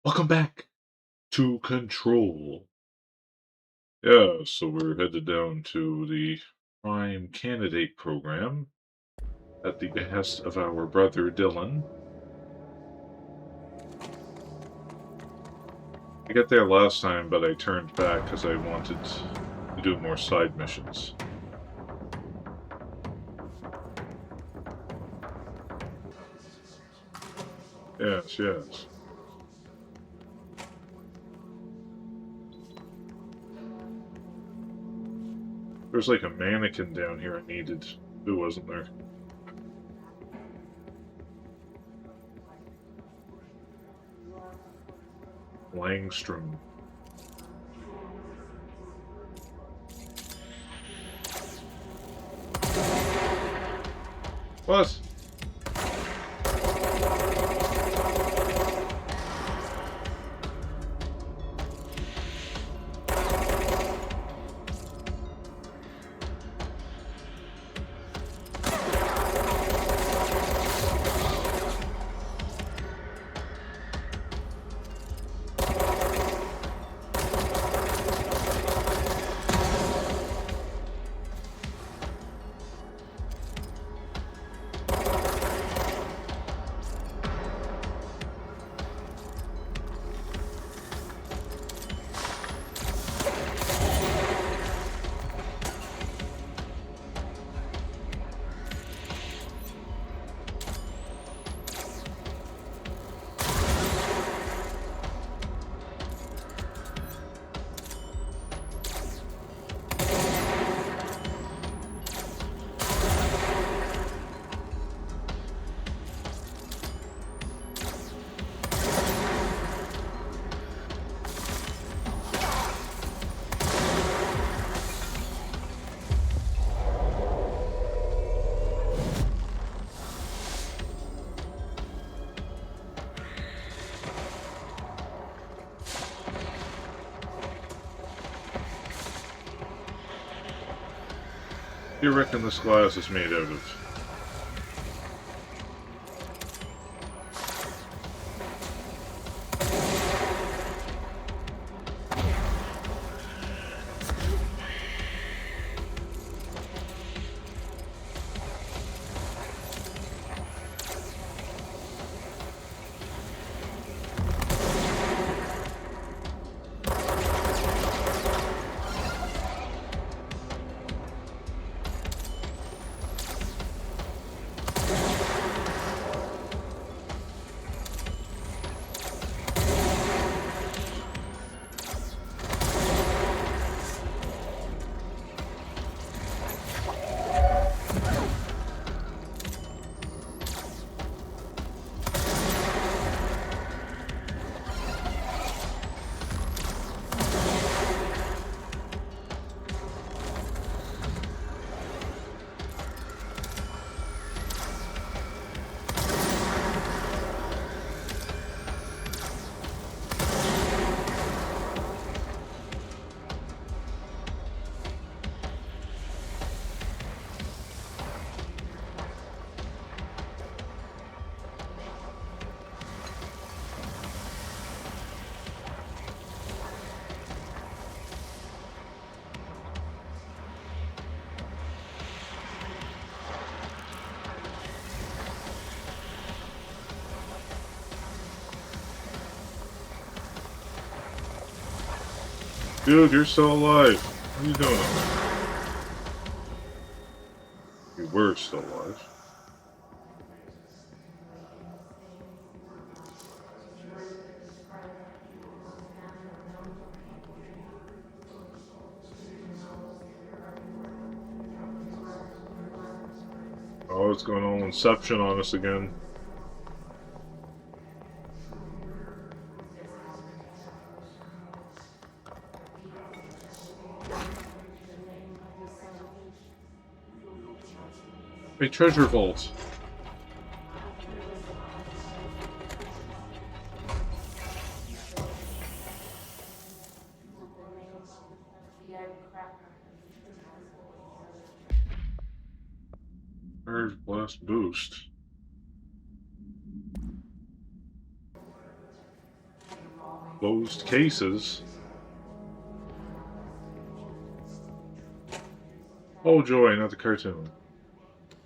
Welcome back to Control. Yeah, so we're headed down to the Prime Candidate program at the behest of our brother Dylan. I got there last time, but I turned back because I wanted to do more side missions. Yes, yes. There's like a mannequin down here I needed. Who wasn't there? Langstrom. What? What do you reckon this glass is made out of? Dude, you're still alive. What are you doing? You were still alive. Oh, it's going all Inception on us again. A treasure vault. Charge blast boost. closed cases. Oh joy, not the cartoon.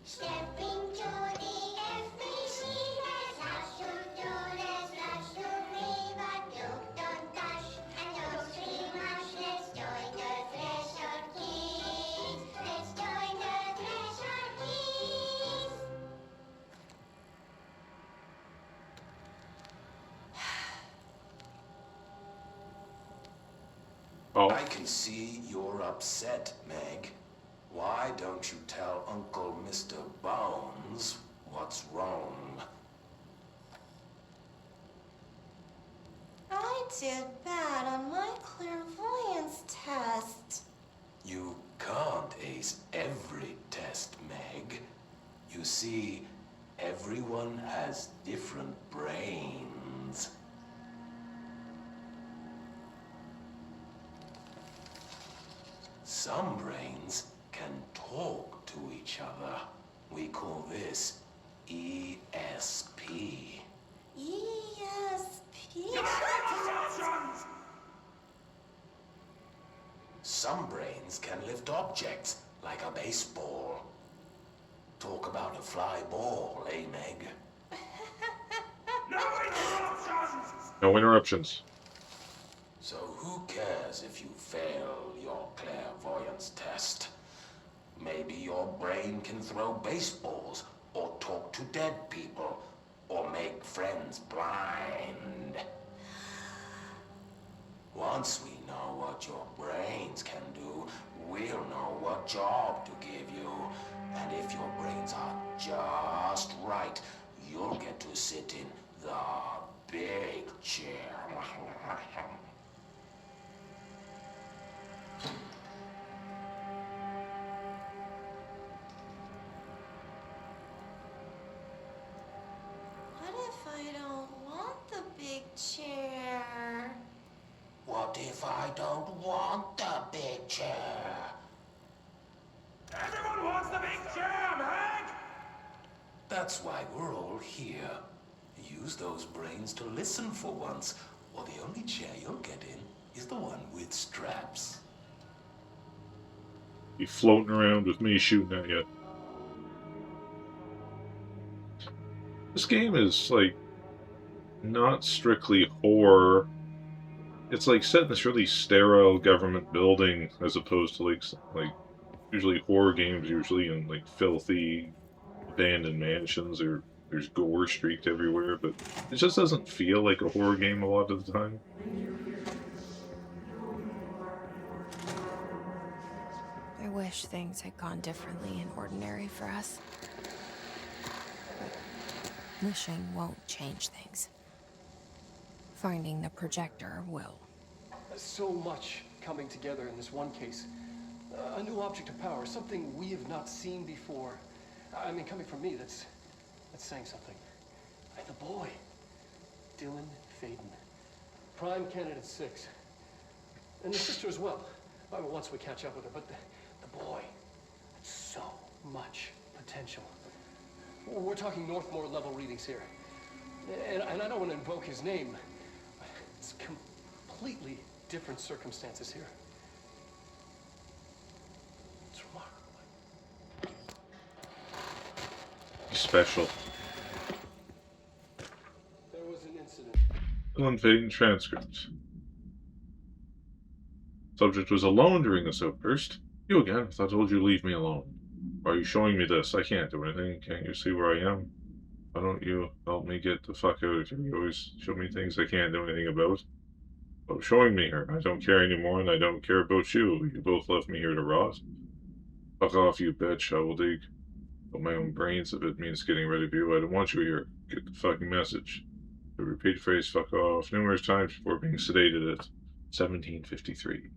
Step into the FBC, there's lots to do, there's lots to read, but don't dash and don't scream much. Let's join the Threshold Kids. Let's join the Threshold Kids. Oh, I can see you're upset, Meg. Why don't you tell Uncle Mr. Bones what's wrong? I did bad on my clairvoyance test. You can't ace every test, Meg. You see, everyone has different brains. Some brains can talk to each other. We call this ESP. ESP? Some brains can lift objects, like a baseball. Talk about a fly ball, eh, Meg? no interruptions. So who cares if you fail your clairvoyance test? Maybe your brain can throw baseballs, or talk to dead people, or make friends blind. Once we know what your brains can do, we'll know what job to give you. And if your brains are just right, you'll get to sit in the big chair. What if I don't want the big chair? What if I don't want the big chair? Everyone wants the big chair, Meg! That's why we're all here. Use those brains to listen for once, or the only chair you'll get in is the one with straps. You floating around with me shooting at you. This game is like not strictly horror. It's like set in this really sterile government building as opposed to like usually horror games usually in like filthy abandoned mansions or there's gore streaked everywhere, but it just doesn't feel like a horror game a lot of the time. I wish things had gone differently in Ordinary for us. But wishing won't change things. Finding the projector will. So much coming together in this one case. A new object of power, something we have not seen before. I mean, coming from me, that's saying something. And the boy, Dylan Faden, Prime Candidate 6. And his sister as well. I mean, once we catch up with her, but the boy, so much potential. We're talking Northmore level readings here. And I don't want to invoke his name. It's completely different circumstances here. It's remarkable. Special. There was an incident. Unfading transcript. Subject was alone during this outburst. You again? I thought I told you to leave me alone. Why are you showing me this? I can't do anything. Can't you see where I am? Why don't you help me get the fuck out of here? You always show me things I can't do anything about. But showing me her. I don't care anymore, and I don't care about you. You both left me here to rot. Fuck off, you bitch. I will dig out my own brains if it means getting rid of you. I don't want you here. Get the fucking message. I repeat the phrase fuck off numerous times before being sedated at 1753.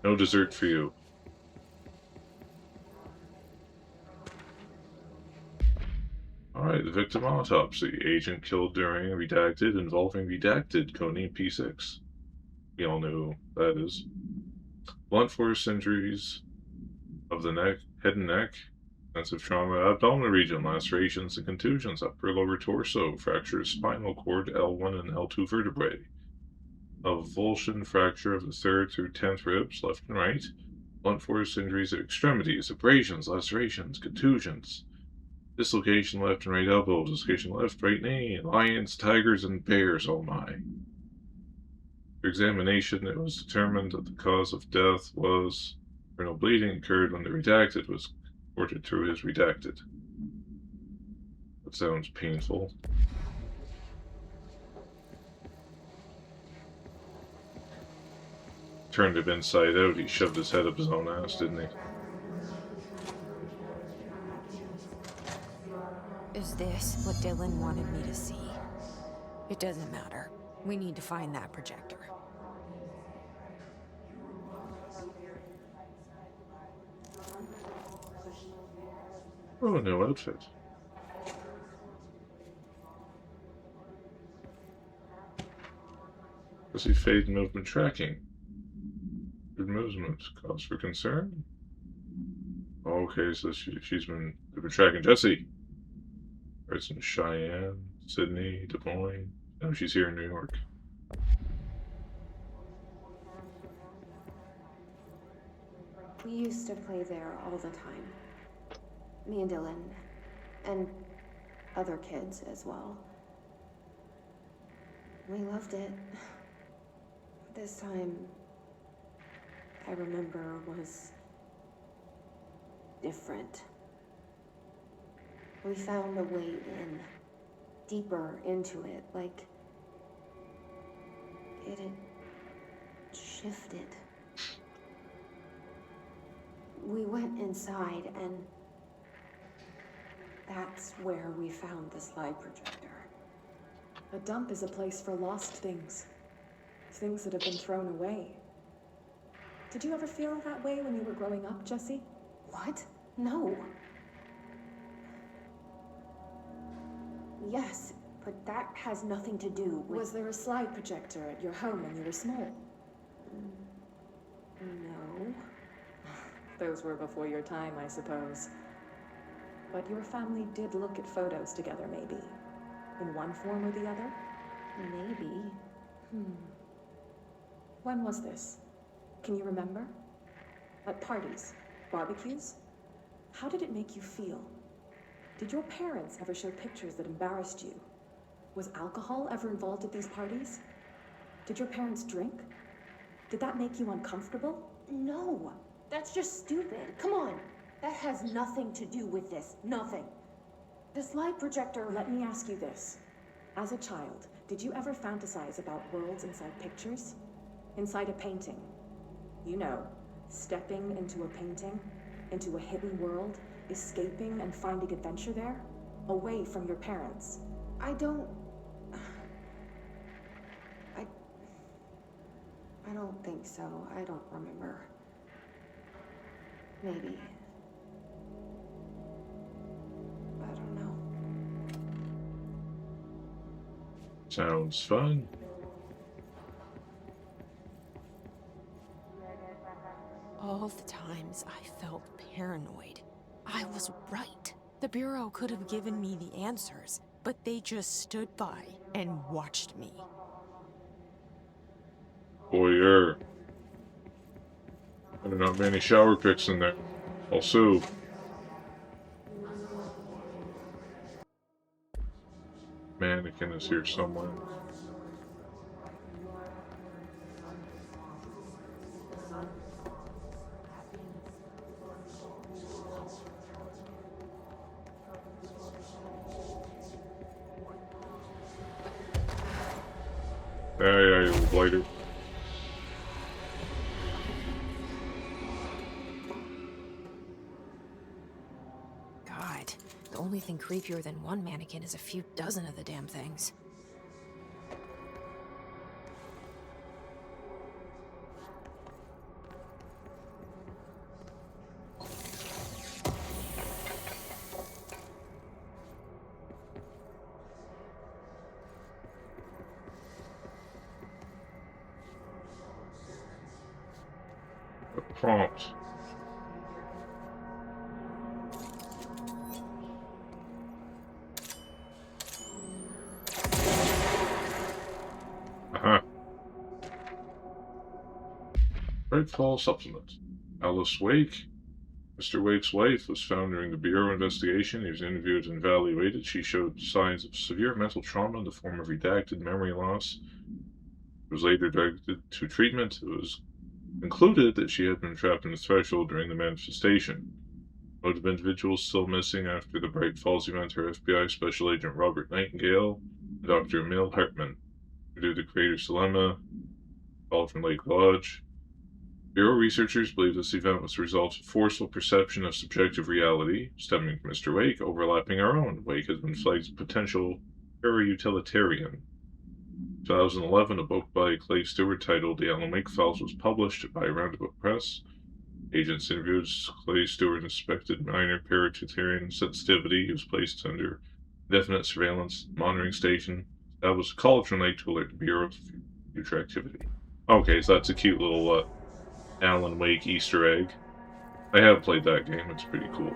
No dessert for you. Alright, the victim autopsy. Agent killed during redacted involving redacted codename P6. We all know who that is. Blunt force injuries of the neck, head and neck. Extensive trauma, abdominal region, lacerations and contusions, upper lower torso, fractures, spinal cord, L1 and L2 vertebrae. Avulsion fracture of the 3rd through 10th ribs, left and right. Blunt force injuries at extremities, abrasions, lacerations, contusions. Dislocation left and right elbow, dislocation left, right knee, lions, tigers, and bears, oh my. For examination, it was determined that the cause of death was internal bleeding occurred when the redacted was reported through his redacted. That sounds painful. Turned him inside out, he shoved his head up his own ass, didn't he? Is this what Dylan wanted me to see? It doesn't matter. We need to find that projector. Oh, no outfit. Does he fade movement tracking? Good movement. Cause for concern? Okay, so they've been tracking Jesse. It's in Cheyenne, Sydney, Des Moines. No, she's here in New York. We used to play there all the time. Me and Dylan. And other kids as well. We loved it. This time, I remember, was different. We found a way in, deeper into it, like it had shifted. We went inside, and that's where we found the slide projector. A dump is a place for lost things. Things that have been thrown away. Did you ever feel that way when you were growing up, Jesse? What? No. Yes, but that has nothing to do with... Was there a slide projector at your home when you were small? No. Those were before your time, I suppose. But your family did look at photos together, maybe. In one form or the other? Maybe. When was this? Can you remember? At parties? Barbecues? How did it make you feel? Did your parents ever show pictures that embarrassed you? Was alcohol ever involved at these parties? Did your parents drink? Did that make you uncomfortable? No. That's just stupid. Come on. That has nothing to do with this. Nothing. The slide projector... Let me ask you this. As a child, did you ever fantasize about worlds inside pictures? Inside a painting? You know, stepping into a painting, into a hidden world, escaping and finding adventure there, away from your parents. I don't think so. I don't remember. Maybe. I don't know. Sounds fun. All the times I felt paranoid, I was right. The Bureau could have given me the answers, but they just stood by and watched me. Boyer. There are not many shower pics in there. Also, mannequin is here somewhere. Yeah, you little blighter. God, the only thing creepier than one mannequin is a few dozen of the damn things. Prompt. Bright Fall supplement. Alice Wake. Mr. Wake's wife was found during the Bureau investigation. He was interviewed and evaluated. She showed signs of severe mental trauma in the form of redacted memory loss. She was later directed to treatment. It was concluded that she had been trapped in the threshold during the manifestation. Motive individuals still missing after the Bright Falls event are FBI Special Agent Robert Nightingale and Dr. Emil Hartman. Due to the Creator's Dilemma, Cauldron Lake Lodge. Bureau researchers believe this event was the result of forceful perception of subjective reality stemming from Mr. Wake, overlapping our own. Wake has been flagged as potential para-utilitarian. 2011, a book by Clay Stewart titled The Alan Wake Files was published by Roundabout Press. Agents interviewed Clay Stewart and suspected minor para-utilitarian sensitivity. He was placed under indefinite surveillance monitoring station. That was a Cauldron Lake to alert the Bureau of future activity. Okay, so that's a cute little Alan Wake Easter egg. I have played that game, it's pretty cool.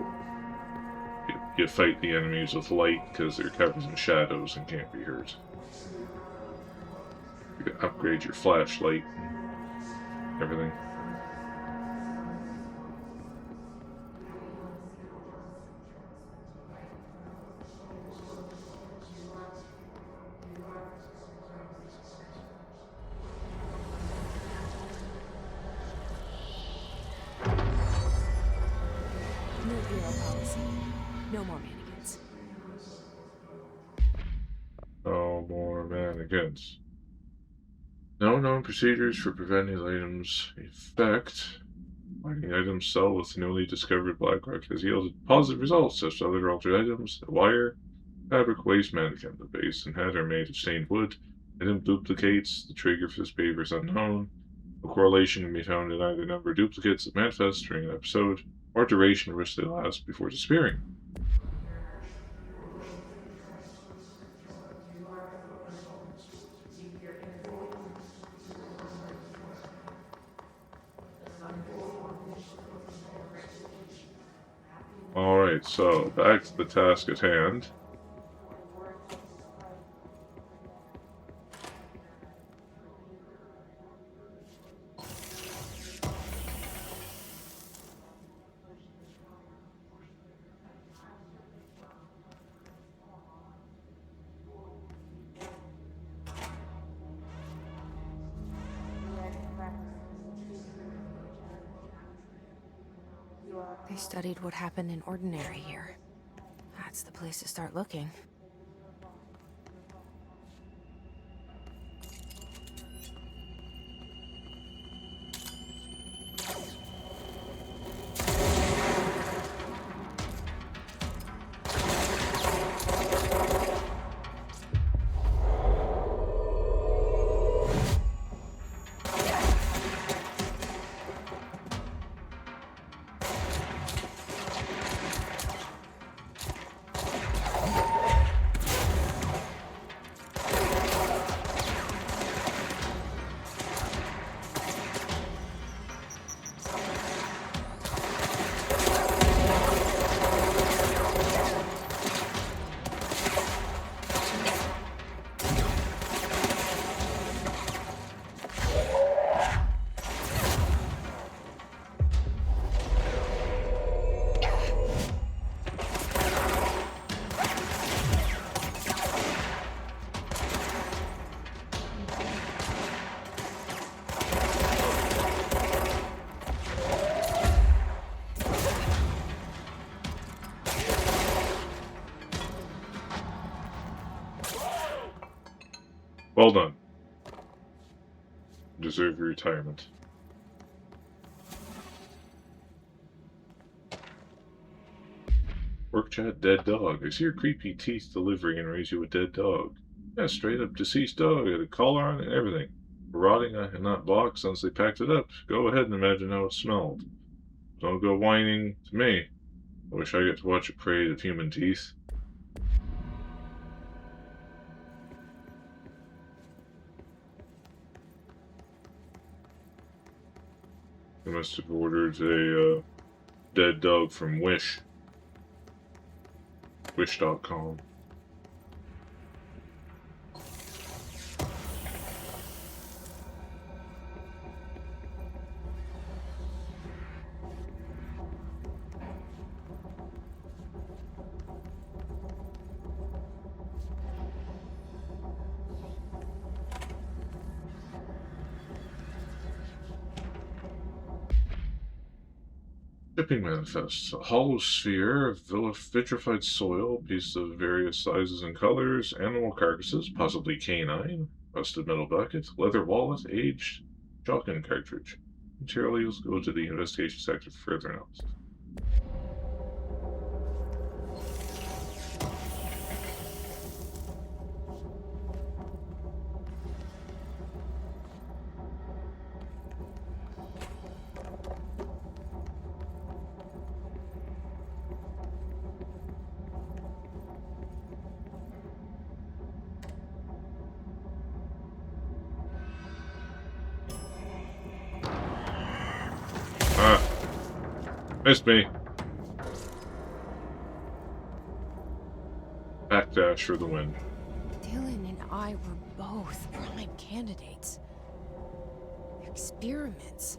You fight the enemies with light because they're covered in shadows and can't be hurt. You can upgrade your flashlight and everything. New hero policy. No more mannequins. No more mannequins. No known procedures for preventing items effect. Mining items sell with newly discovered black rock has yielded positive results, such as other altered items. The wire, fabric waste mannequin. The base and head are made of stained wood. Item duplicates. The trigger for this behavior is unknown. No correlation can be found in either number of duplicates that manifest during an episode or duration in which they last before disappearing. Alright, so back to the task at hand. They studied what happened in Ordinary here. That's the place to start looking. Well done. Deserve your retirement. Work chat dead dog. I see your creepy teeth delivery and raise you a dead dog. Yeah, straight up deceased dog. Had a collar on and everything. Rotting in that box since they packed it up. Go ahead and imagine how it smelled. Don't go whining to me. I wish I got to watch a parade of human teeth. I must have ordered a dead dog from Wish. Wish.com. Shipping manifest. A hollow sphere of vitrified soil, pieces of various sizes and colors, animal carcasses, possibly canine, rusted metal bucket, leather wallet, aged shotgun cartridge. Materials go to the investigation sector for further analysis. Ah, missed me. Backdash for the win. Dylan and I were both prime candidates. Experiments.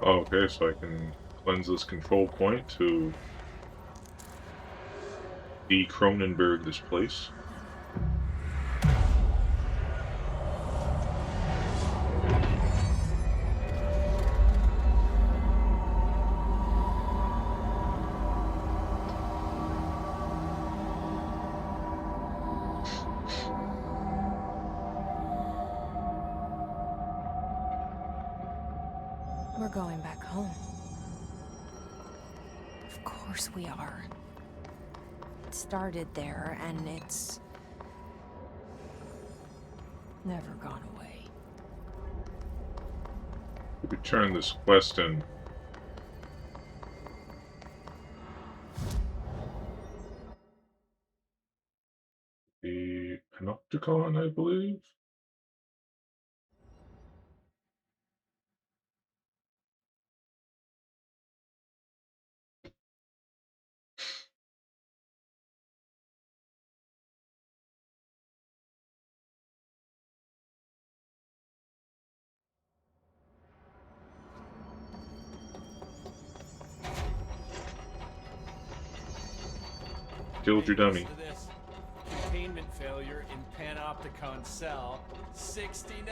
Oh, okay, so I can cleanse this control point to de-Cronenberg this place. We're going back home. Of course we are. It started there, and it's never gone away. We could turn this quest in. The Panopticon, I believe. Killed your dummy. To this containment failure in Panopticon cell 69.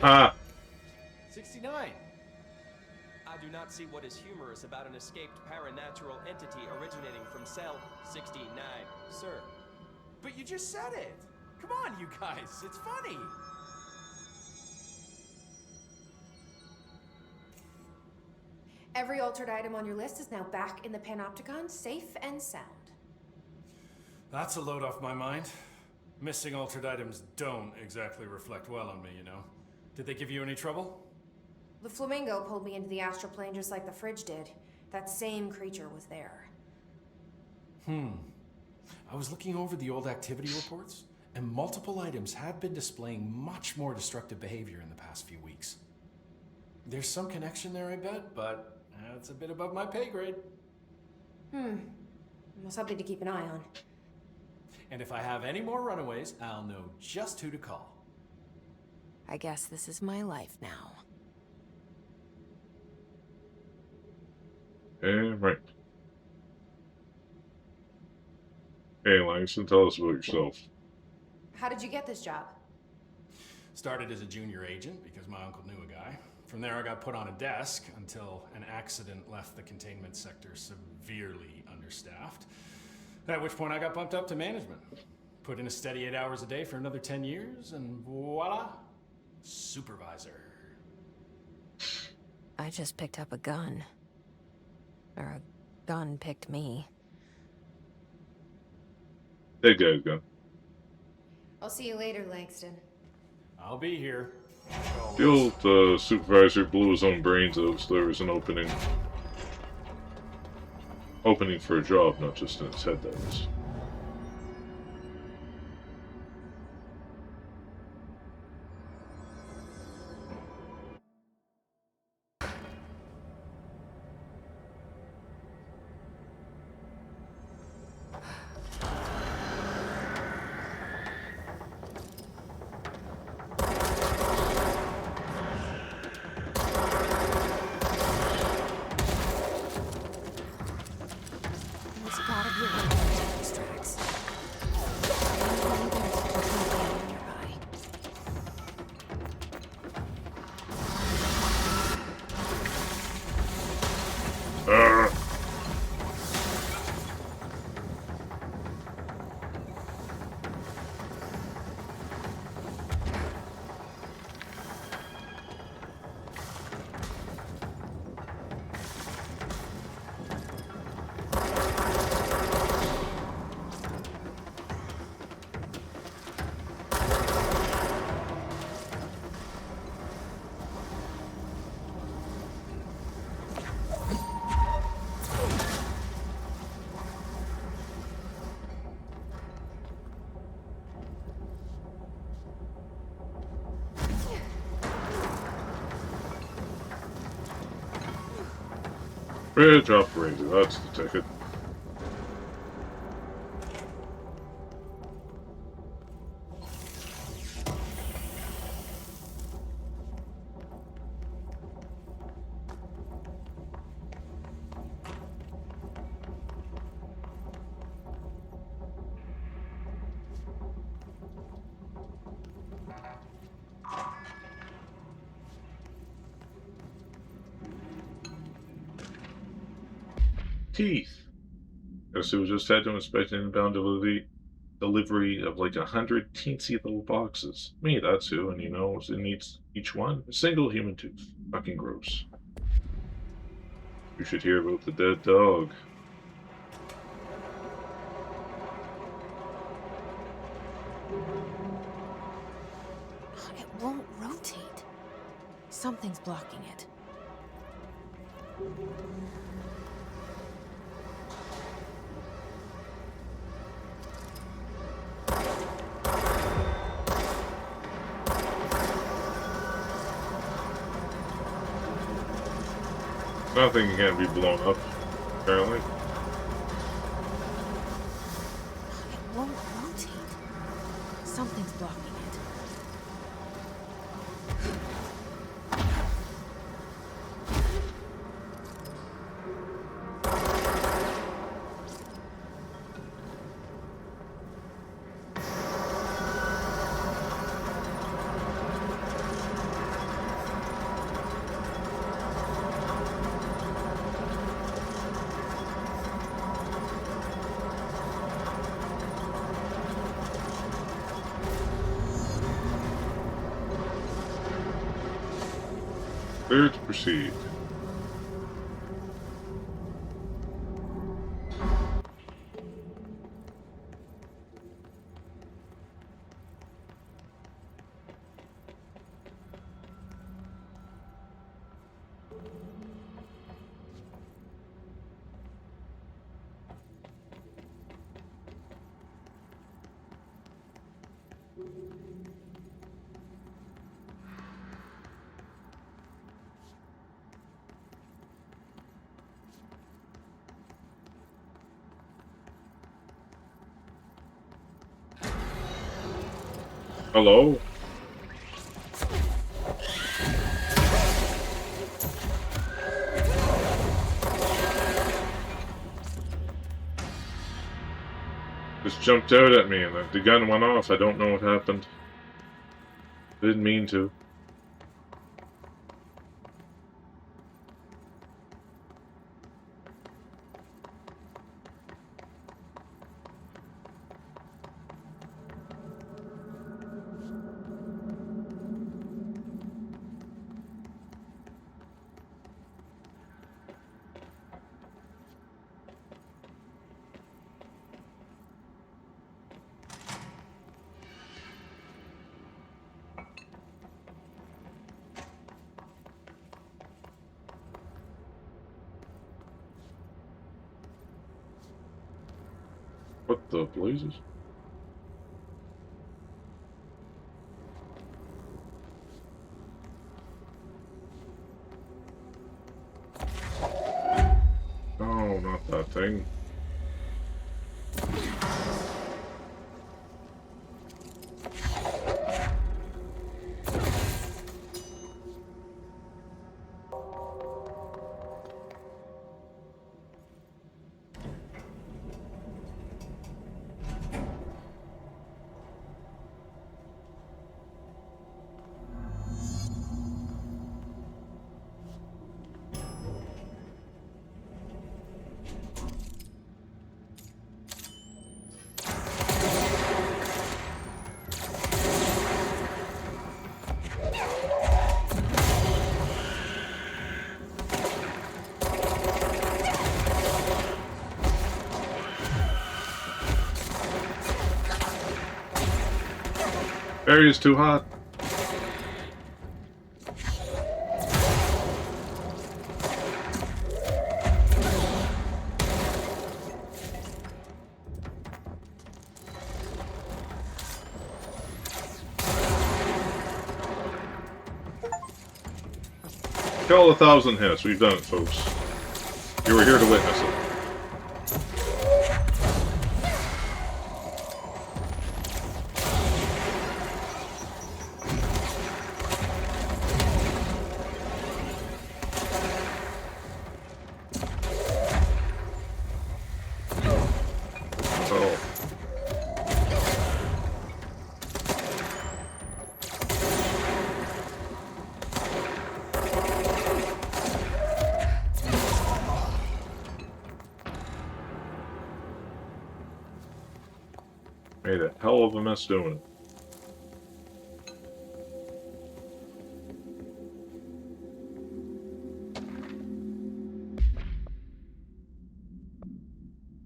Ah! 69. I do not see what is humorous about an escaped paranatural entity originating from cell 69, sir. But you just said it. Come on, you guys. It's funny. Every altered item on your list is now back in the Panopticon, safe and sound. That's a load off my mind. Missing altered items don't exactly reflect well on me, you know. Did they give you any trouble? The flamingo pulled me into the astral plane just like the fridge did. That same creature was there. I was looking over the old activity reports, and multiple items have been displaying much more destructive behavior in the past few weeks. There's some connection there, I bet, but that's a bit above my pay grade. Well, something to keep an eye on. And if I have any more runaways, I'll know just who to call. I guess this is my life now. Right. Hey, Langston, tell us about yourself. How did you get this job? Started as a junior agent because my uncle knew a guy. From there, I got put on a desk until an accident left the containment sector severely understaffed. At which point, I got bumped up to management. Put in a steady 8 hours a day for another 10 years, and voila, supervisor. I just picked up a gun. Or a gun picked me. That guy's gone. I'll see you later, Langston. I'll be here. The old supervisor blew his own brains out, so there was an opening. Opening for a job, not just in his head, that is. There's gotta be a way to get these tracks. Maybe there's a container nearby. Bridge operator, that's the ticket. Teeth. Guess who just had to inspect an inbound delivery of like 100 teensy little boxes. Me, that's who, and you know what's in each one? A single human tooth. Fucking gross. You should hear about the dead dog. It won't rotate. Something's blocking it. Nothing can be blown up, apparently. It won't rotate. Something's blocking it. Clear to proceed. Hello? Just jumped out at me and the gun went off. I don't know what happened. Didn't mean to. What the blazes? Oh, not that thing. Area's too hot. Kill 1,000 hits. We've done it, folks. You were here to witness it. Oh. Made a hell of a mess doing it.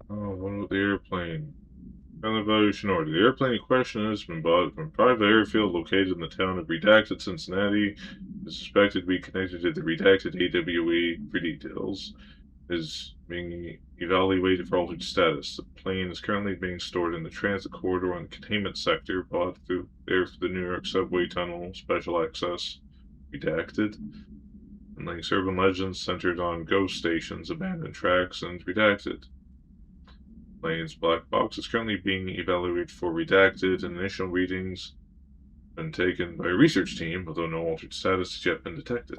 Oh, what about the airplane? An evaluation order. The airplane in question has been bought from a private airfield located in the town of Redacted, Cincinnati. Is suspected to be connected to the Redacted AWE for details. Is being evaluated for altered status. The plane is currently being stored in the transit corridor in the containment sector, bought through there for the New York subway tunnel, special access, redacted. And links urban legends centered on ghost stations, abandoned tracks, and redacted. Plane's black box is currently being evaluated for redacted, and initial readings been taken by a research team, although no altered status has yet been detected.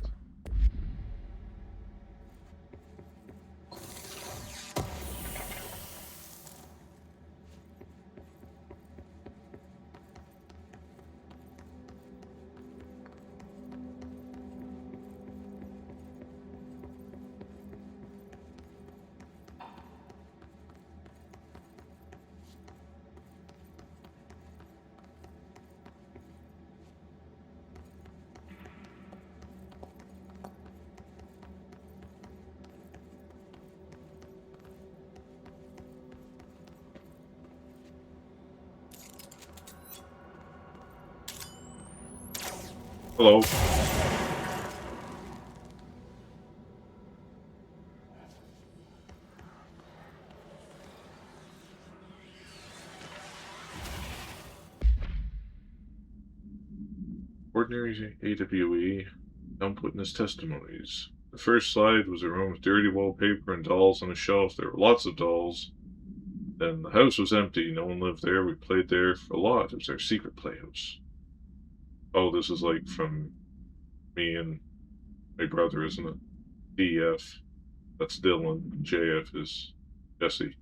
Hello. Ordinary AWE, dump witness testimonies. The first slide was a room with dirty wallpaper and dolls on a shelf. There were lots of dolls. Then the house was empty. No one lived there. We played there for a lot. It was our secret playhouse. Oh, this is like from me and my brother, isn't it? DF, that's Dylan. JF is Jesse.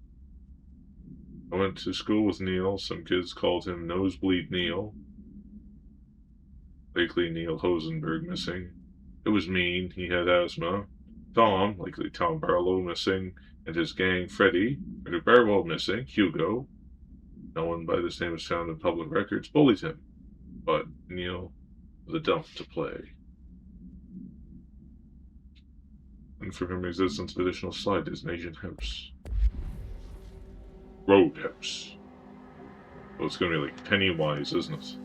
I went to school with Neil. Some kids called him Nosebleed Neil. Likely Neil Hosenberg missing. It was mean. He had asthma. Tom, likely Tom Barlow, missing. And his gang, Freddie. Freddy Barlow missing. Hugo. No one by this name was found in public records. Bullied him. But Neil was a dump to play. And for him existence of additional slide is an Asian house. Roadhouse. So it's gonna be like Pennywise, isn't it?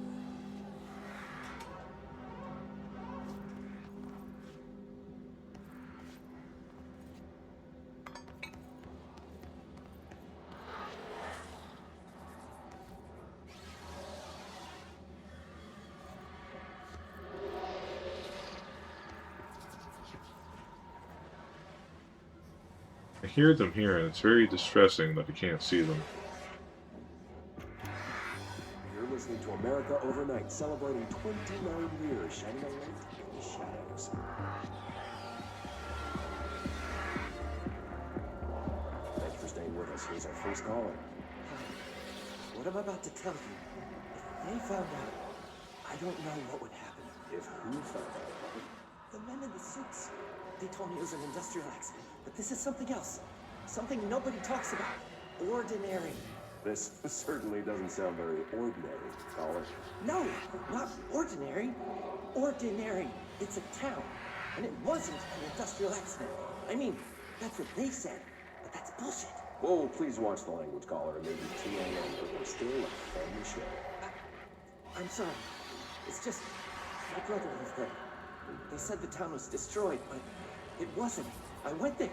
I hear them here, and it's very distressing that I can't see them. You're listening to America Overnight, celebrating 29 years, shining a light in the shadows. Thanks for staying with us. Here's our first caller. Hi. What I'm about to tell you, if they found out, I don't know what would happen. If who found out? The men in the suits. They told me it was an industrial accident, but this is something else. Something nobody talks about. Ordinary. This certainly doesn't sound very ordinary, caller. No, not ordinary. Ordinary. It's a town, and it wasn't an industrial accident. I mean, that's what they said, but that's bullshit. Whoa, please watch the language, caller, and maybe TNN, but we're still a family show. I'm sorry. It's just, my brother lived there. They said the town was destroyed, but it wasn't. I went there.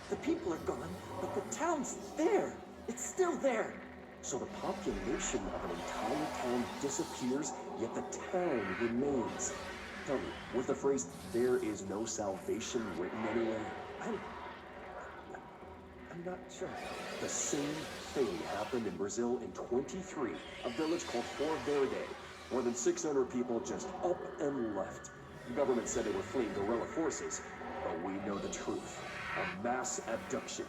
The people are gone, but the town's there. It's still there. So the population of an entire town disappears, yet the town remains. Tell me, was the phrase, "there is no salvation," written anywhere? I'm not sure. The same thing happened in Brazil in 23, a village called Fort Verde. More than 600 people just up and left. The government said they were fleeing guerrilla forces, but we know the truth. A mass abduction,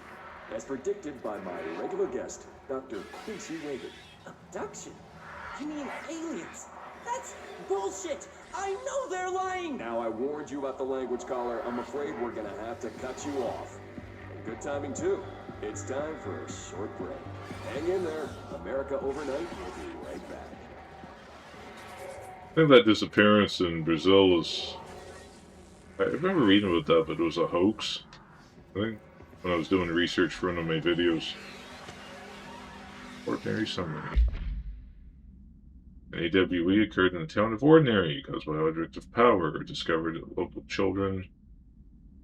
as predicted by my regular guest, Dr. Quincy Reagan. Abduction? You mean aliens? That's bullshit! I know they're lying! Now, I warned you about the language, caller. I'm afraid we're gonna have to cut you off. And good timing, too. It's time for a short break. Hang in there. America Overnight will be right back. I think that disappearance in Brazil was... I remember reading about that, but it was a hoax. I think when I was doing research for one of my videos. Ordinary summary. An AWE occurred in the town of Ordinary, caused by object power, discovered at local children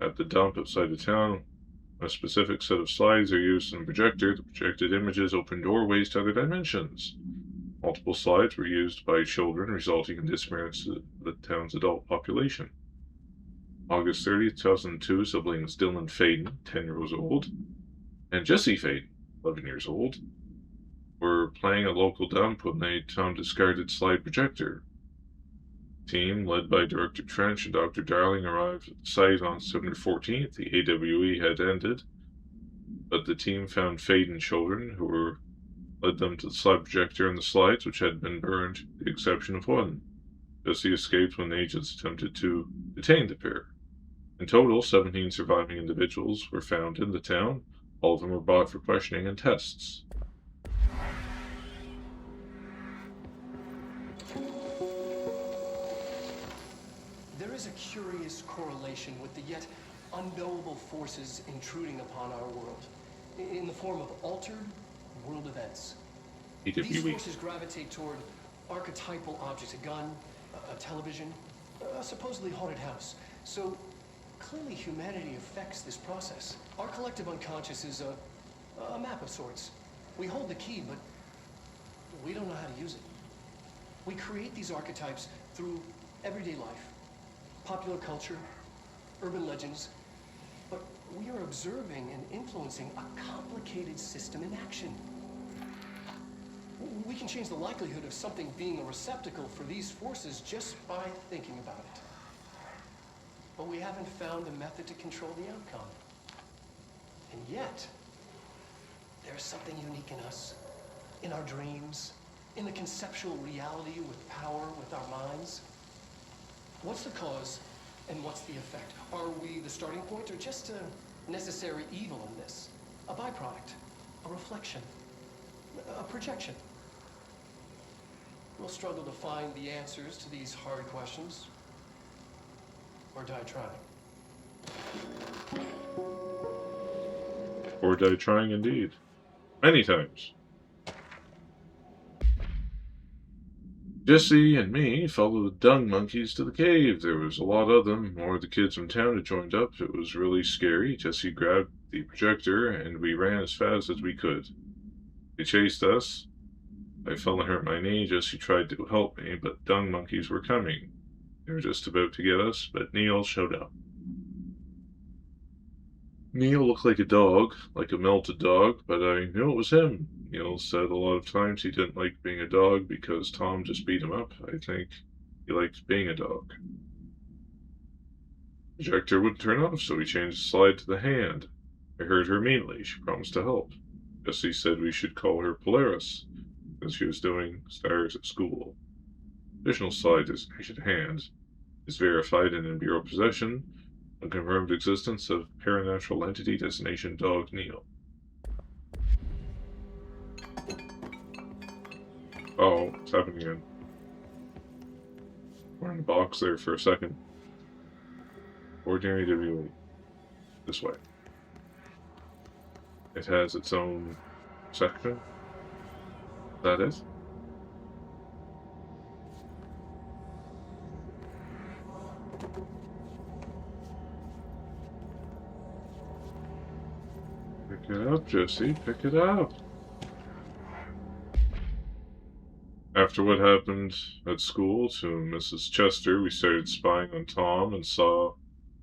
at the dump outside the town. A specific set of slides are used in a projector. The projected images open doorways to other dimensions. Multiple slides were used by children, resulting in disappearance of the town's adult population. August 30th, 2002, siblings Dylan Faden, 10 years old, and Jesse Faden, 11 years old, were playing a local dump when they found a discarded slide projector. The team, led by Director Trench and Dr. Darling, arrived at the site on September 14th. The AWE had ended, but the team found Faden children who led them to the slide projector and the slides, which had been burned, with the exception of one. Jesse escaped when the agents attempted to detain the pair. In total, 17 surviving individuals were found in the town. All of them were brought for questioning and tests. There is a curious correlation with the yet unknowable forces intruding upon our world, in the form of altered world events. These forces gravitate toward archetypal objects, a gun, a television, a supposedly haunted house. So clearly humanity affects this process. Our collective unconscious is a map of sorts. We hold the key, but we don't know how to use it. We create these archetypes through everyday life, popular culture, urban legends, but we are observing and influencing a complicated system in action. We can change the likelihood of something being a receptacle for these forces just by thinking about it. But we haven't found a method to control the outcome. And yet, there's something unique in us, in our dreams, in the conceptual reality with power, with our minds. What's the cause and what's the effect? Are we the starting point or just a necessary evil in this? A byproduct, a reflection, a projection? We'll struggle to find the answers to these hard questions, or die trying. Or die trying indeed. Many times. Jesse and me followed the dung monkeys to the cave. There was a lot of them. More of the kids from town had joined up. It was really scary. Jesse grabbed the projector and we ran as fast as we could. They chased us. I fell and hurt my knee. Jesse tried to help me, but dung monkeys were coming. They were just about to get us, but Neil showed up. Neil looked like a dog, like a melted dog, but I knew it was him. Neil said a lot of times he didn't like being a dog because Tom just beat him up. I think he liked being a dog. The projector wouldn't turn off, so we changed the slide to the hand. I heard her immediately. She promised to help. Jesse said we should call her Polaris, because she was doing stars at school. Additional slide designation hand is verified and in Bureau possession. Unconfirmed existence of paranatural entity destination Dog Neil. Oh, it's happening again. We're in the box there for a second. Ordinary WE. This way. It has its own section. Is that it? Pick it up, Jesse. Pick it up. After what happened at school to Mrs. Chester, we started spying on Tom and saw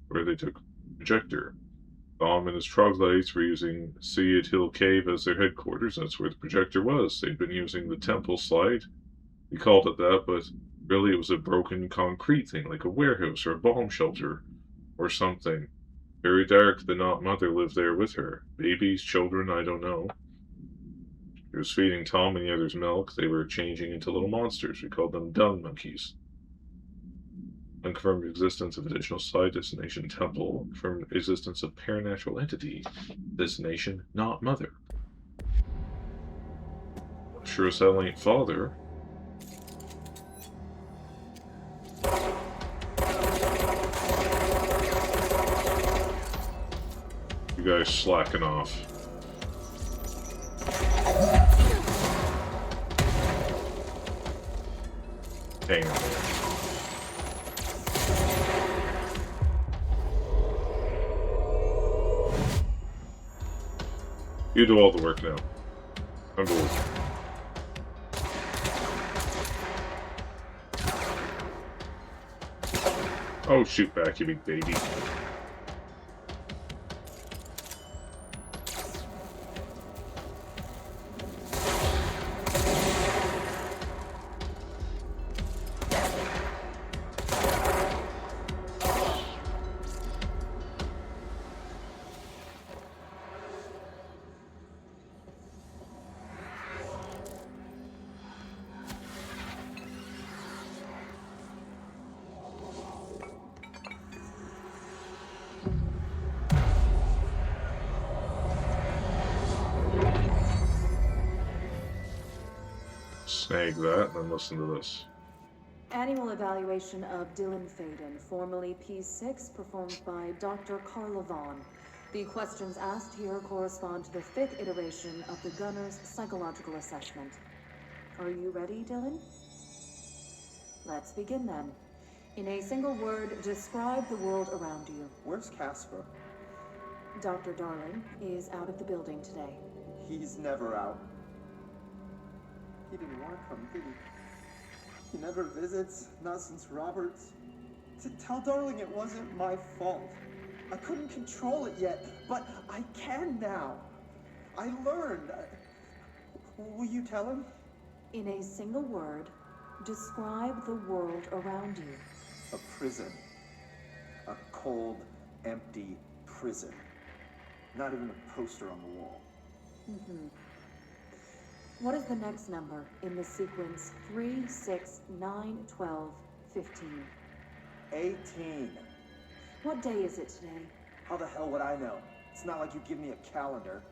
where they took the projector. Tom and his troglodytes were using Seed Hill Cave as their headquarters. That's where the projector was. They'd been using the temple slide. We called it that, but really it was a broken concrete thing, like a warehouse or a bomb shelter or something. Very dark. The not mother lived there with her. Babies, children, I don't know. She was feeding Tom and the others milk. They were changing into little monsters. We called them dung monkeys. Unconfirmed existence of additional slide destination temple. Confirmed existence of paranatural entity. Destination not mother. Sure as hell ain't father. You guys slacking off. Hang on. You do all the work now. I'm bored. Oh, shoot back, you big baby. Snag that and then listen to this. Annual evaluation of Dylan Faden, formerly P6, performed by Dr. Carla Vaughn. The questions asked here correspond to the 5th iteration of the Gunner's psychological assessment. Are you ready, Dylan? Let's begin then. In a single word, describe the world around you. Where's Casper? Dr. Darling is out of the building today. He's never out. He didn't want to come, did he? He never visits, not since Roberts. To tell Darling it wasn't my fault. I couldn't control it yet, but I can now. I learned. Will you tell him? In a single word, describe the world around you. A prison. A cold, empty prison. Not even a poster on the wall. What is the next number in the sequence 3, 6, 9, 12, 15? 18. What day is it today? How the hell would I know? It's not like you give me a calendar.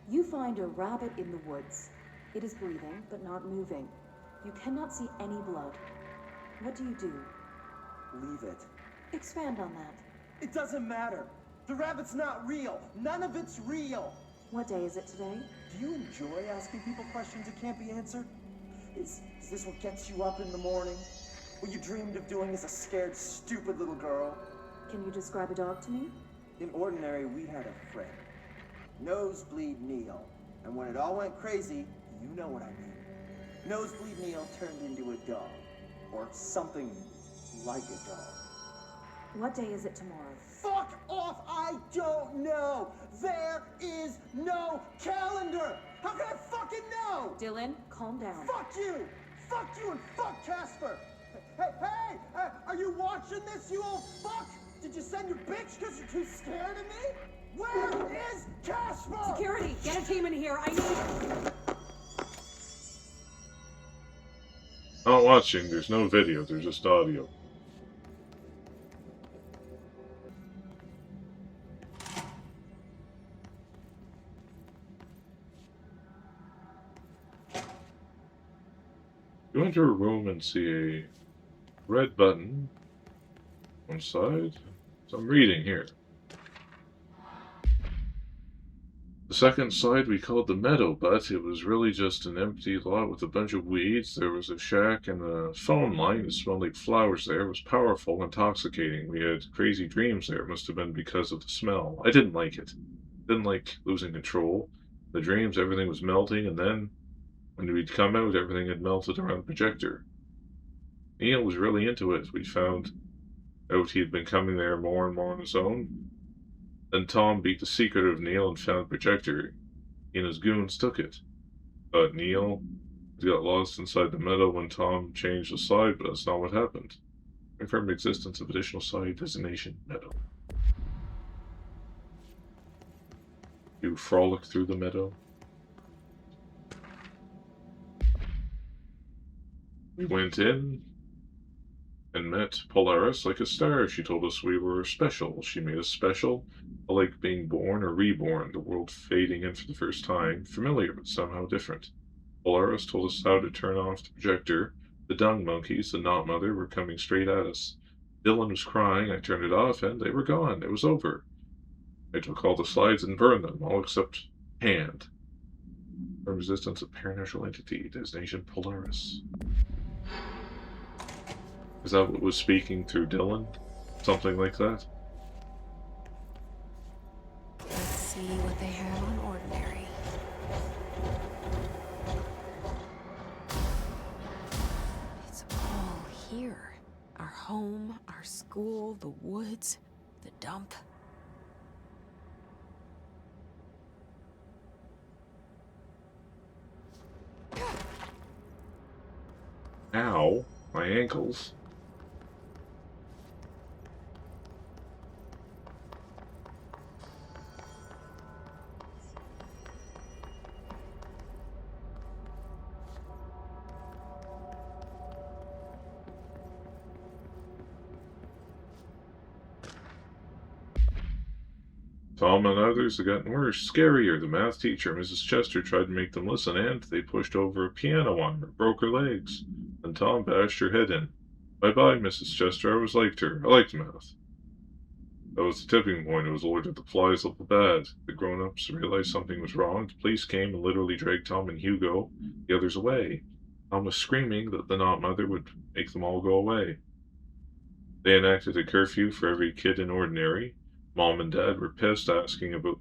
You find a rabbit in the woods. It is breathing, but not moving. You cannot see any blood. What do you do? Leave it. Expand on that. It doesn't matter. The rabbit's not real. None of it's real. What day is it today? Do you enjoy asking people questions that can't be answered? Is this what gets you up in the morning? What you dreamed of doing as a scared, stupid little girl? Can you describe a dog to me? In Ordinary, we had a friend. Nosebleed Neil. And when it all went crazy, you know what I mean. Nosebleed Neil turned into a dog. Or something like a dog. What day is it tomorrow? Fuck off! I don't know! There is no calendar! How can I fucking know? Dylan, calm down. Fuck you! Fuck you and fuck Casper! Hey! Are you watching this, you old fuck? Did you send your bitch because you're too scared of me? Where is Casper? Security, get a team in here. I need... Not watching, there's no video, there's just audio. You enter a room and see a red button on side. So I'm reading here. The second side we called the meadow, but it was really just an empty lot with a bunch of weeds. There was a shack and a phone line that smelled like flowers there. It was powerful, intoxicating. We had crazy dreams there. It must have been because of the smell. I didn't like it. Didn't like losing control. The dreams, everything was melting, and then when we'd come out, everything had melted around the projector. Neil was really into it. We found out he'd been coming there more and more on his own. Then Tom beat the secret of Neil and found the projector. He and his goons took it. But Neil got lost inside the meadow when Tom changed the side, but that's not what happened. Confirmed existence of additional side designation meadow. You frolic through the meadow. We went in and met Polaris like a star. She told us we were special. She made us special, like being born or reborn, the world fading in for the first time, familiar but somehow different. Polaris told us how to turn off the projector. The dung monkeys, the Knot Mother, were coming straight at us. Dylan was crying. I turned it off and they were gone. It was over. I took all the slides and burned them, all except Hand. From existence of paranatural entity, designation Polaris. Is that what was speaking through Dylan? Something like that? Let's see what they have on Ordinary. It's all here. Our home, our school, the woods, the dump. Ow, my ankles. Tom and others had gotten worse, scarier. The math teacher, Mrs. Chester, tried to make them listen, and they pushed over a piano on her, broke her legs. And Tom bashed her head in. Bye-bye, Mrs. Chester. I always liked her. I liked math. That was the tipping point. It was Lord of the Flies looked bad. The grown-ups realized something was wrong. The police came and literally dragged Tom and Hugo, the others, away. Tom was screaming that the Knot Mother would make them all go away. They enacted a curfew for every kid in Ordinary. Mom and Dad were pissed, asking about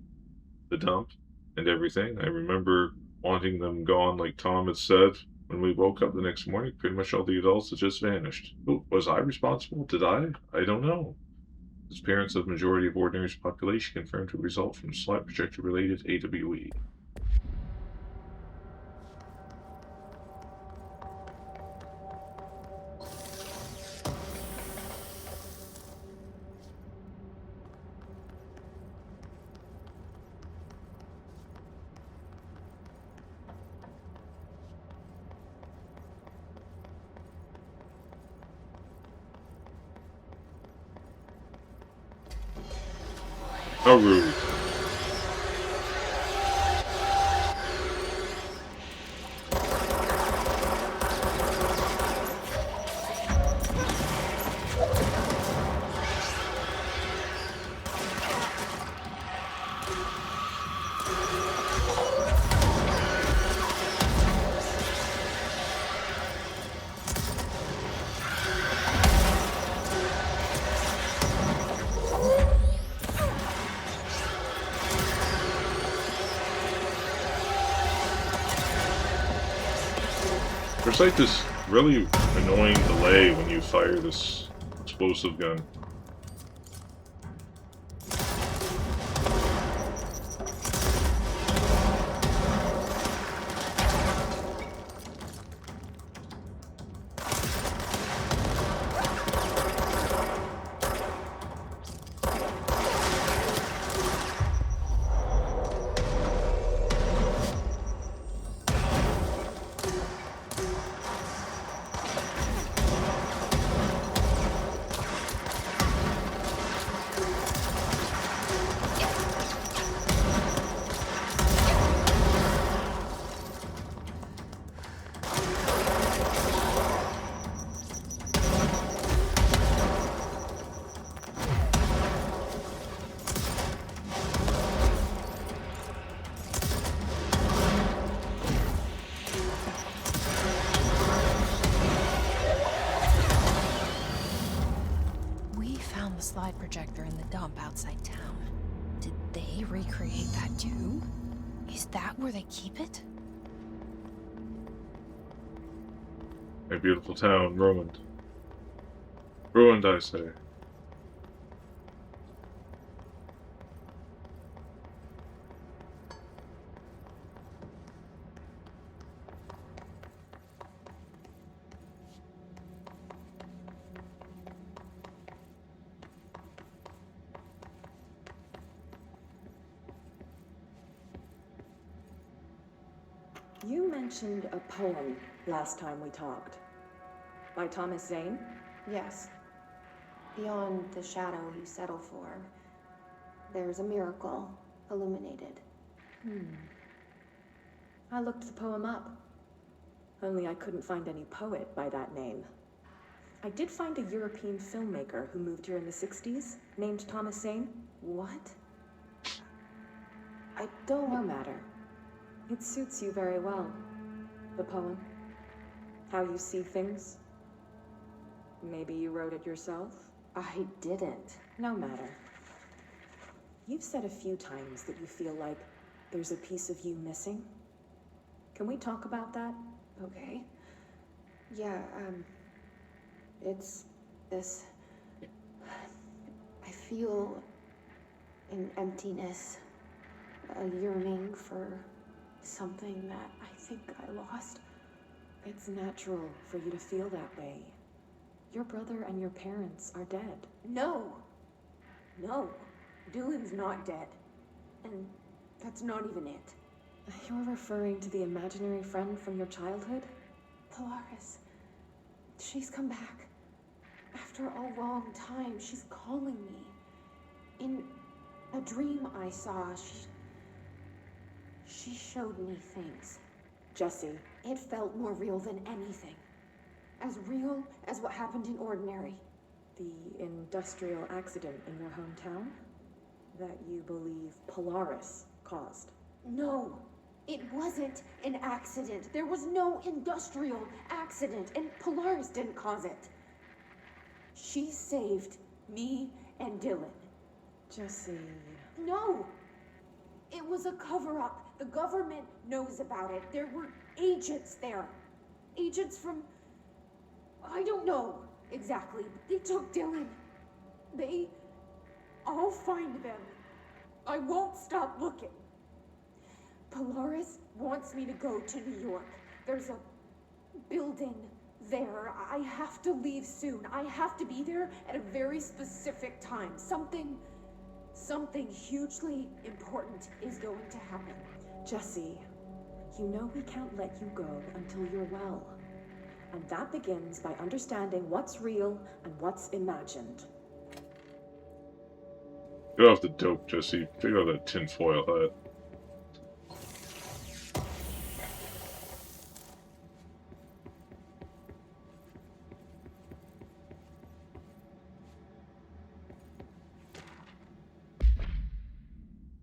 the dump and everything. I remember wanting them gone, like Tom had said. When we woke up the next morning, pretty much all the adults had just vanished. Ooh, was I responsible? Did I? I don't know. As parents of the majority of Ordinary's population confirmed to result from slight projector-related AWE. How rude. There's like this really annoying delay when you fire this explosive gun. The slide projector in the dump outside town. Did they recreate that too? Is that where they keep it? My beautiful town, ruined. Ruined, I say. You mentioned a poem last time we talked. By Thomas Zane? Yes. Beyond the shadow you settle for, there's a miracle illuminated. I looked the poem up. Only I couldn't find any poet by that name. I did find a European filmmaker who moved here in the 60s, named Thomas Zane. What? I don't... No matter. It suits you very well. The poem. How you see things. Maybe you wrote it yourself? I didn't. No matter. You've said a few times that you feel like there's a piece of you missing. Can we talk about that? Okay. Yeah, it's this... I feel an emptiness, a yearning for something that I think I lost. It's natural for you to feel that way. Your brother and your parents are dead. No. No. Dylan's not dead. And that's not even it. You're referring to the imaginary friend from your childhood? Polaris. She's come back. After a long time, she's calling me. In a dream I saw, she showed me things. Jessie. It felt more real than anything. As real as what happened in Ordinary. The industrial accident in your hometown? That you believe Polaris caused? No, it wasn't an accident. There was no industrial accident, and Polaris didn't cause it. She saved me and Dylan. Jessie... No! It was a cover-up. The government knows about it. There were agents there. Agents from... I don't know exactly, but they took Dylan. I'll find them. I won't stop looking. Polaris wants me to go to New York. There's a building there. I have to leave soon. I have to be there at a very specific time. Something hugely important is going to happen. Jessie, you know we can't let you go until you're well. And that begins by understanding what's real and what's imagined. Get off the dope, Jesse. Figure out that tinfoil hat.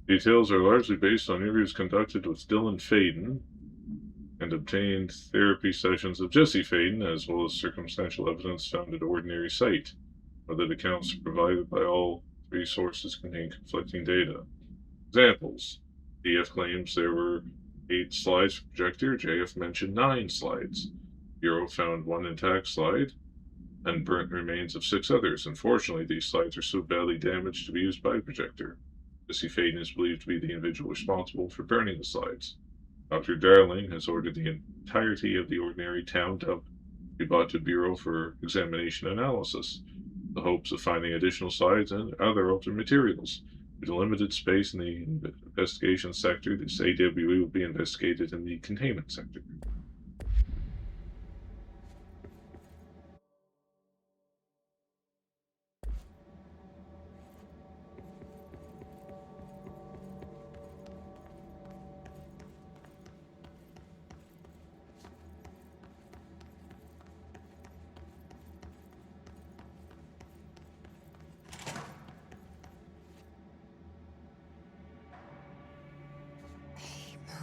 Details are largely based on interviews conducted with Dylan Faden and obtained therapy sessions of Jesse Faden, as well as circumstantial evidence found at Ordinary Site. Other accounts provided by all three sources contain conflicting data. Examples: DF claims there were 8 slides for projector, JF mentioned 9 slides. Bureau found 1 intact slide and burnt remains of 6 others. Unfortunately, these slides are so badly damaged to be used by the projector. Jesse Faden is believed to be the individual responsible for burning the slides. Dr. Darling has ordered the entirety of the Ordinary Town dump be brought to Bureau for examination and analysis, in the hopes of finding additional slides and other altered materials. With a limited space in the investigation sector, this AWE will be investigated in the containment sector.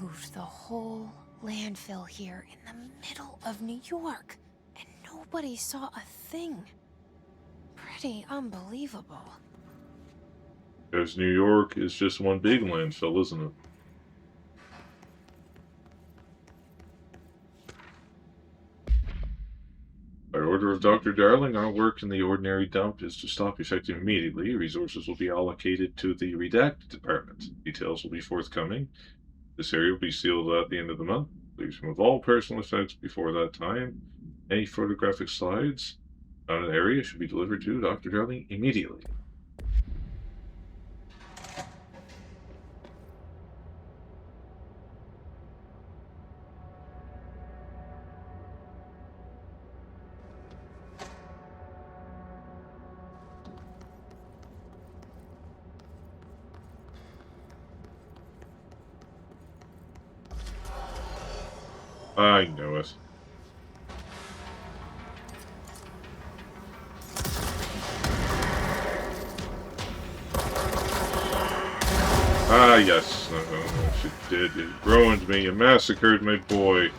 Moved the whole landfill here in the middle of New York, and nobody saw a thing. Pretty unbelievable. Because New York is just one big landfill, isn't it? By order of Dr. Darling, our work in the Ordinary dump is to stop effective immediately. Resources will be allocated to the Redacted Department. Details will be forthcoming. This area will be sealed at the end of the month. Please remove all personal effects before that time. Any photographic slides found in the area should be delivered to Dr. Darling immediately. I know it. Ah, yes. She did. You ruined me. You massacred my boy.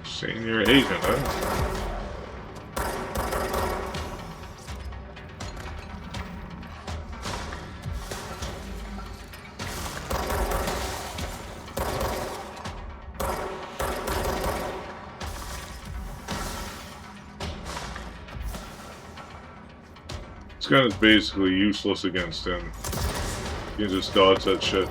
Senior agent, huh? gun is basically useless against him. You can just dodge that shit.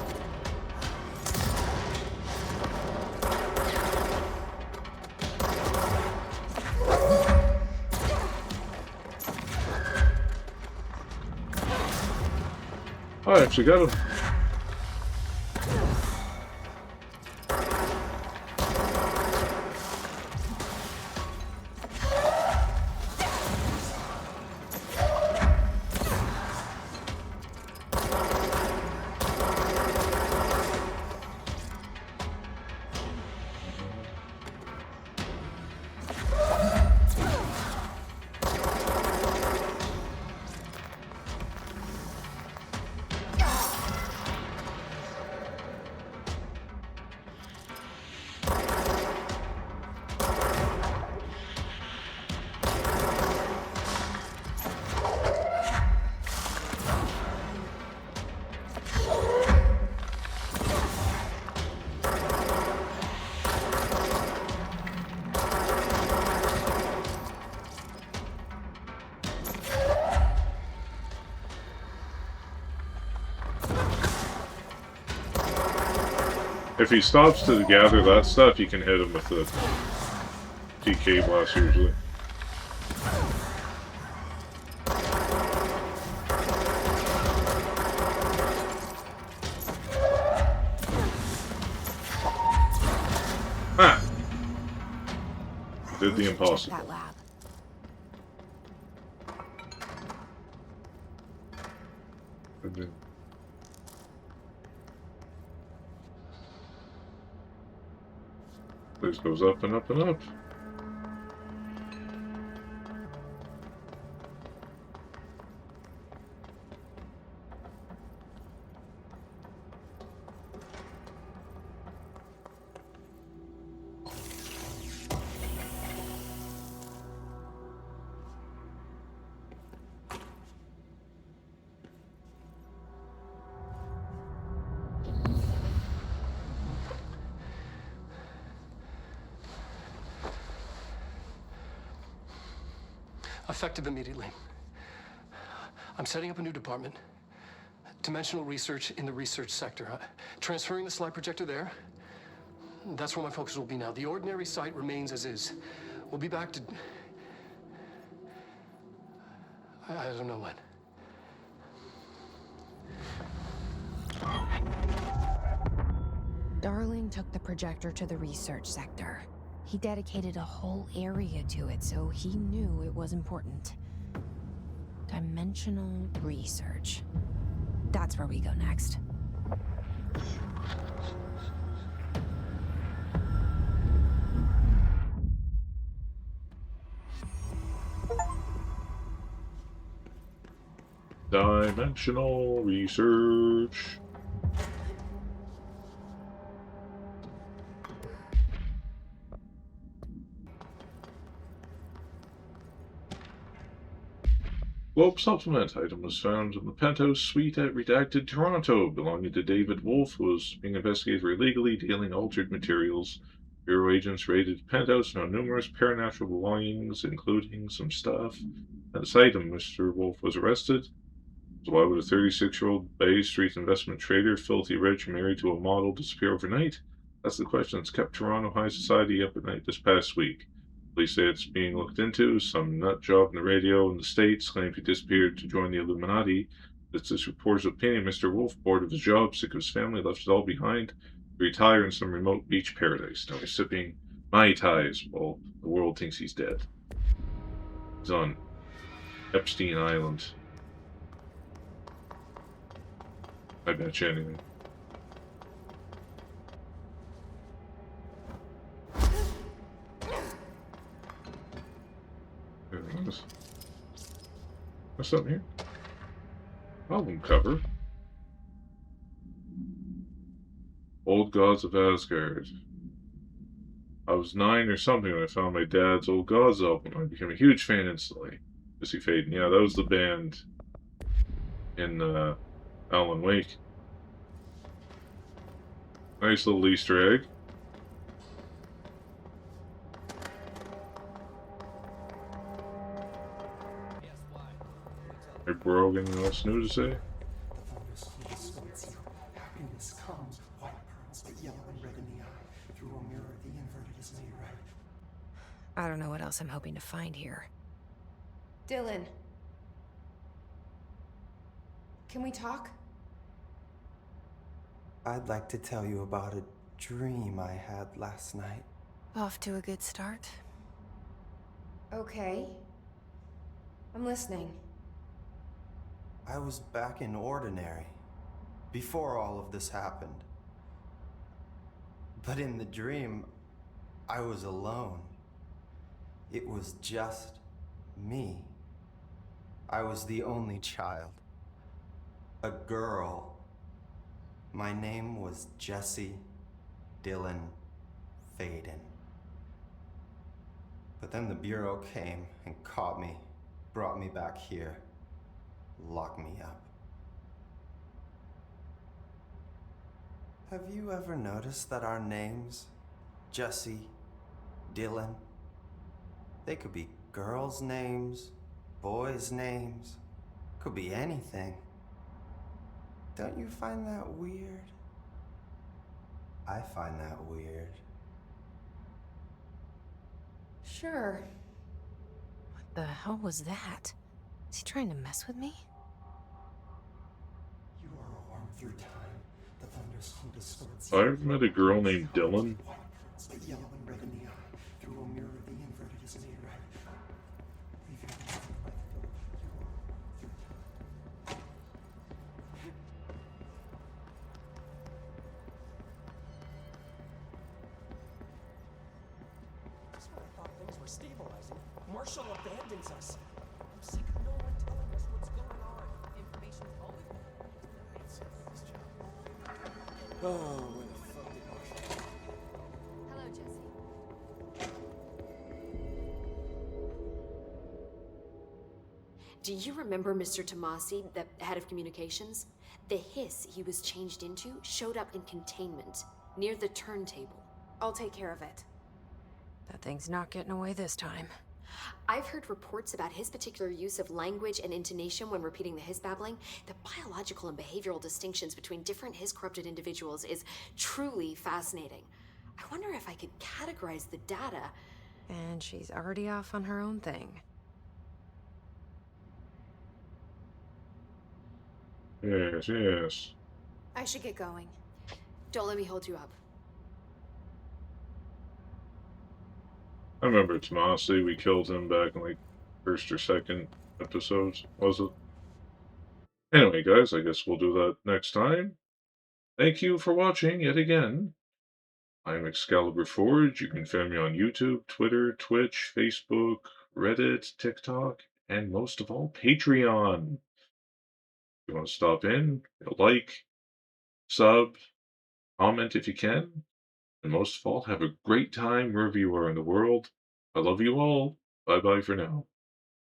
Oh, I actually got him. If he stops to gather that stuff, you can hit him with the PK blast usually. Ah! Did the impossible. That lab. This goes up and up and up. Effective immediately. I'm setting up a new department. Dimensional research in the research sector. Transferring the slide projector there. That's where my focus will be now. The ordinary site remains as is. We'll be back to... I don't know when. Darling took the projector to the research sector. He dedicated a whole area to it, so he knew it was important. Dimensional research. That's where we go next. Dimensional research. Globe supplement item was found in the penthouse suite at Redacted Toronto, belonging to David Wolf, who was being investigated for illegally dealing altered materials. Bureau agents raided the penthouse and found numerous paranatural belongings, including some stuff. At this item, Mr. Wolf was arrested. So why would a 36-year-old Bay Street investment trader, filthy rich, married to a model, disappear overnight? That's the question that's kept Toronto high society up at night this past week. Police say it's being looked into. Some nut job in the radio in the States claimed he disappeared to join the Illuminati. It's this reporter's opinion. Mr. Wolf, bored of his job, sick of his family, left it all behind to retire in some remote beach paradise. Now he's sipping Mai Tais while the world thinks he's dead. He's on Epstein Island. I bet you anything. There it is. What's up here? Album cover. Old Gods of Asgard. I was 9 or something when I found my dad's Old Gods album. I became a huge fan instantly. Missy Faden. Yeah, that was the band in Alan Wake. Nice little Easter egg. Hey, bro, anything else new to say? Happiness comes, white pearls, but yellow and red in the eye. Through a mirror, the inverted is made right. I don't know what else I'm hoping to find here. Dylan. Can we talk? I'd like to tell you about a dream I had last night. Off to a good start. Okay. I'm listening. I was back in Ordinary, before all of this happened. But in the dream, I was alone. It was just me. I was the only child. A girl. My name was Jesse Dylan Faden. But then the Bureau came and caught me, brought me back here, locked me up. Have you ever noticed that our names, Jesse, Dylan, they could be girls' names, boys' names, could be anything. Don't you find that weird? I find that weird. Sure. What the hell was that? Is he trying to mess with me? You are a worm through time. The thunder's who distorts I ever met a girl named Dylan. but yellow and red in the eye. Through a mirror, the inverted is made right. Leave your music by the door. You are a worm through time. Just when I thought things were stabilizing, Marshall abandons us. I'm sick of no one telling us what's going on. Information's always Oh, where the fuck did Marshall? Hello, Jesse. Do you remember Mr. Tomasi, the head of communications? The hiss he was changed into showed up in containment, near the turntable. I'll take care of it. That thing's not getting away this time. I've heard reports about his particular use of language and intonation when repeating the hiss babbling. The biological and behavioral distinctions between different hiss-corrupted individuals is truly fascinating. I wonder if I could categorize the data. And she's already off on her own thing. Yes, yes. I should get going. Don't let me hold you up. I remember Tomasi. We killed him back in like first or second episodes, was it? Anyway, guys, I guess we'll do that next time. Thank you for watching yet again. I'm Excalibur Forge. You can find me on YouTube, Twitter, Twitch, Facebook, Reddit, TikTok, and most of all, Patreon. If you want to stop in, like, sub, comment if you can, and most of all, have a great time wherever you are in the world. I love you all. Bye bye for now.